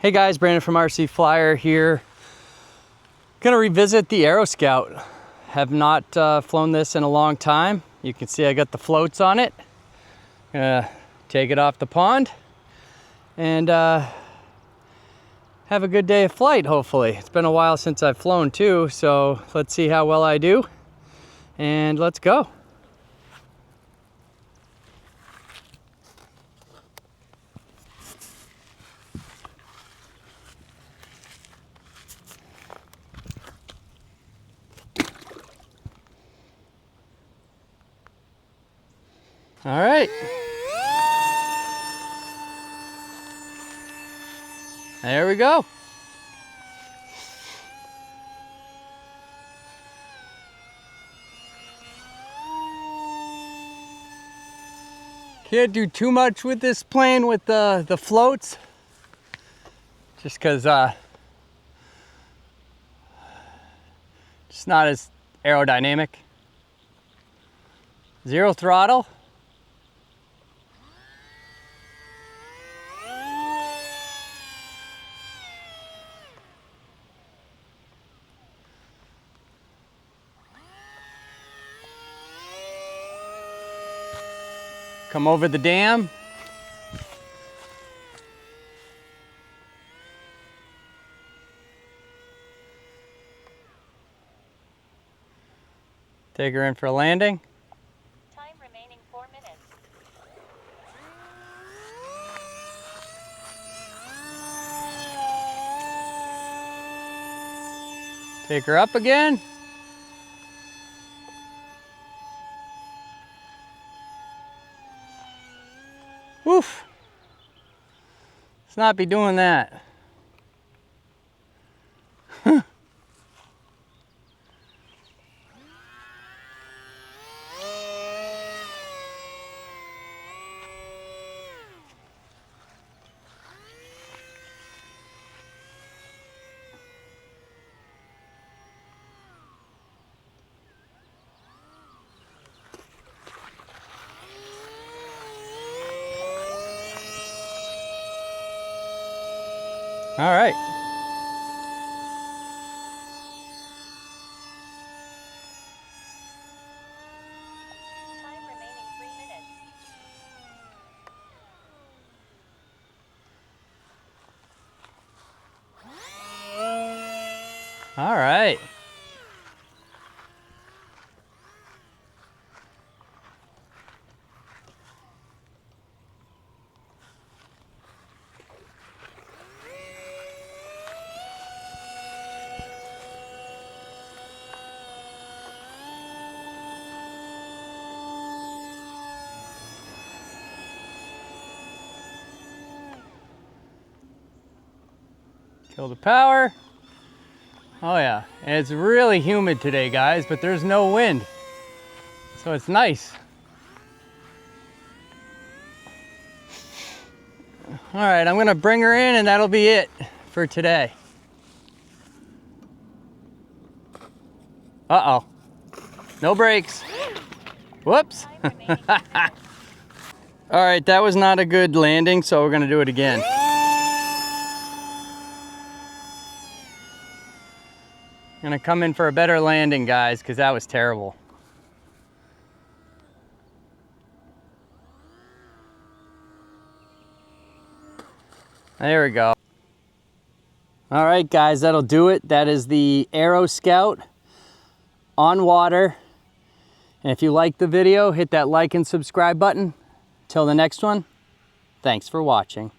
Hey guys, Brandon from RC Flyer here. Gonna revisit the Aeroscout. Have not flown this in a long time. You can see I got the floats on it. Gonna take it off the pond and have a good day of flight, hopefully. It's been a while since I've flown too, so let's see how well I do. And let's go. All right. There we go. Can't do too much with this plane with the floats, just because it's not as aerodynamic. Zero throttle. Come over the dam. Take her in for a landing. Time remaining 4 minutes. Take her up again. Woof. Let's not be doing that. All right. Time remaining 3 minutes. All right. Kill the power. Oh yeah, and it's really humid today, guys, but there's no wind, so it's nice. All right, I'm gonna bring her in and that'll be it for today. Uh-oh, no brakes. Whoops. All right, that was not a good landing, so we're gonna do it again. I'm gonna come in for a better landing, guys, because that was terrible. There we go. All right, guys, that'll do it. That is the Aeroscout on water. And if you liked the video, hit that like and subscribe button. Till the next one, thanks for watching.